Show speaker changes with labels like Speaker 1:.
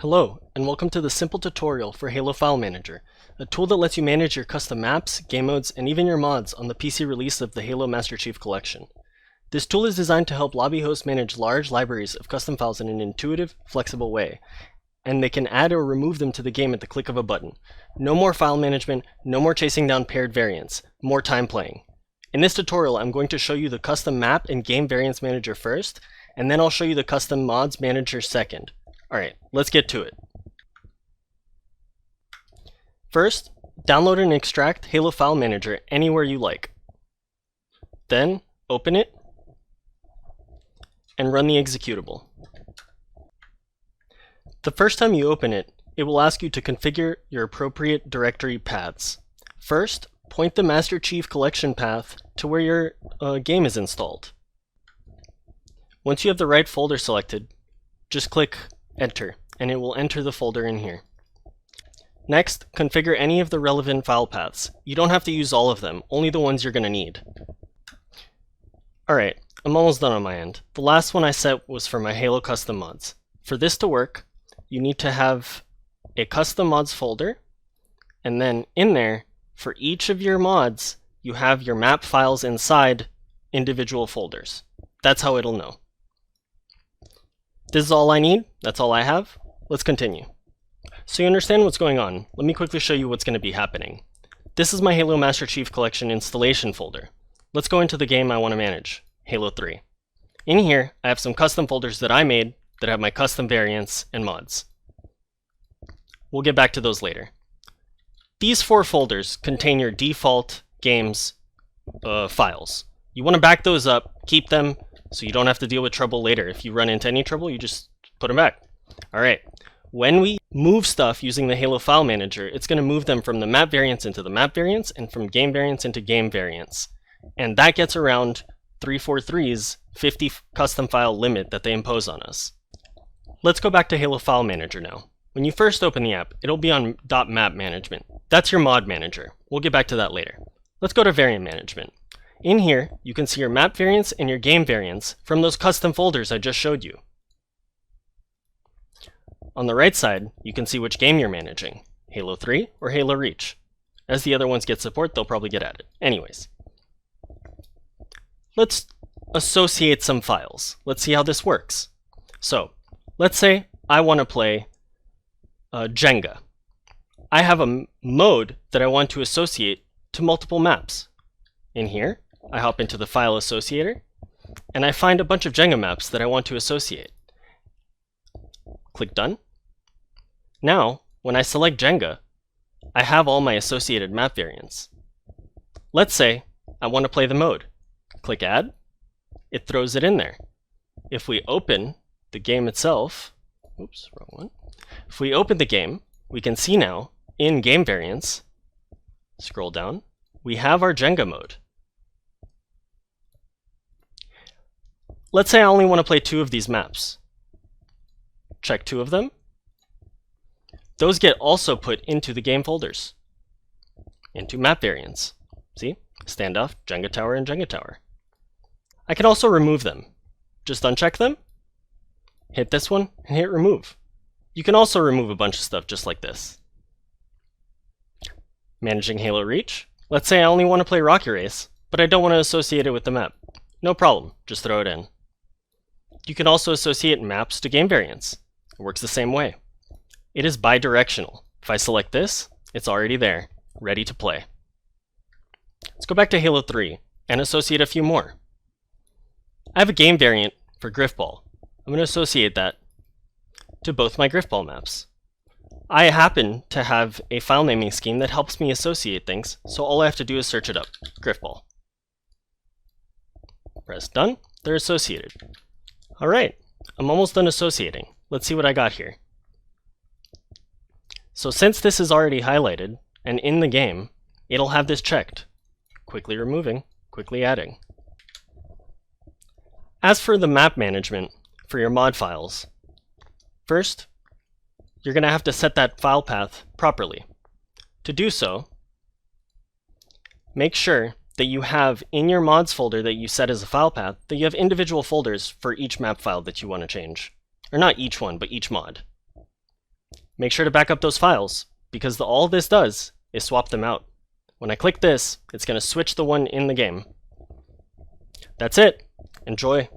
Speaker 1: Hello, and welcome to the simple tutorial for Halo File Manager, a tool that lets you manage your custom maps, game modes, and even your mods on the PC release of the Halo Master Chief Collection. This tool is designed to help lobby hosts manage large libraries of custom files in an intuitive, flexible way, and they can add or remove them to the game at the click of a button. No more file management, no more chasing down paired variants, more time playing. In this tutorial, I'm going to show you the custom map and game variants manager first, and then I'll show you the custom mods manager second. Alright, let's get to it. First, download and extract Halo File Manager anywhere you like. Then, open it and run the executable. The first time you open it, it will ask you to configure your appropriate directory paths. First, point the Master Chief Collection path to where your game is installed. Once you have the right folder selected, just click Enter, and it will enter the folder in here. Next, configure any of the relevant file paths. You don't have to use all of them, only the ones you're going to need. Alright, I'm almost done on my end. The last one I set was for my Halo custom mods. For this to work, you need to have a custom mods folder, and then in there, for each of your mods, you have your map files inside individual folders. That's how it'll know. This is all I need, that's all I have. Let's continue. So you understand what's going on, let me quickly show you what's going to be happening. This is my Halo Master Chief Collection installation folder. Let's go into the game I want to manage, Halo 3. In here, I have some custom folders that I made that have my custom variants and mods. We'll get back to those later. These 4 folders contain your default games files. You want to back those up, keep them, so you don't have to deal with trouble later. If you run into any trouble, you just put them back. Alright, when we move stuff using the Halo File Manager, it's going to move them from the map variants into the map variants, and from game variants into game variants. And that gets around 343's 50 custom file limit that they impose on us. Let's go back to Halo File Manager now. When you first open the app, it'll be on .map management. That's your mod manager. We'll get back to that later. Let's go to variant management. In here, you can see your map variants and your game variants from those custom folders I just showed you. On the right side, you can see which game you're managing, Halo 3 or Halo Reach. As the other ones get support, they'll probably get added. Anyways, let's associate some files. Let's see how this works. So, let's say I want to play Jenga. I have a mode that I want to associate to multiple maps. In here, I hop into the file associator, and I find a bunch of Jenga maps that I want to associate. Click Done. Now, when I select Jenga, I have all my associated map variants. Let's say I want to play the mode. Click Add. It throws it in there. If we open the game itself, oops, wrong one. If we open the game, we can see now, in Game Variants, scroll down, we have our Jenga mode. Let's say I only want to play 2 of these maps. Check 2 of them. Those get also put into the game folders, into map variants. See? Standoff, Jenga Tower, and Jenga Tower. I can also remove them. Just uncheck them, hit this one, and hit remove. You can also remove a bunch of stuff just like this. Managing Halo Reach. Let's say I only want to play Rocky Race, but I don't want to associate it with the map. No problem, just throw it in. You can also associate maps to game variants. It works the same way. It is bidirectional. If I select this, it's already there, ready to play. Let's go back to Halo 3 and associate a few more. I have a game variant for Grifball. I'm going to associate that to both my Grifball maps. I happen to have a file naming scheme that helps me associate things, so all I have to do is search it up, Grifball. Press Done, they're associated. Alright, I'm almost done associating. Let's see what I got here. So since this is already highlighted, and in the game, it'll have this checked. Quickly removing, quickly adding. As for the map management for your mod files, first, you're going to have to set that file path properly. To do so, make sure that you have in your mods folder that you set as a file path, that you have individual folders for each map file that you want to change. Or not each one, but each mod. make sure to back up those files, because all this does is swap them out. When I click this, it's going to switch the one in the game. That's it. Enjoy.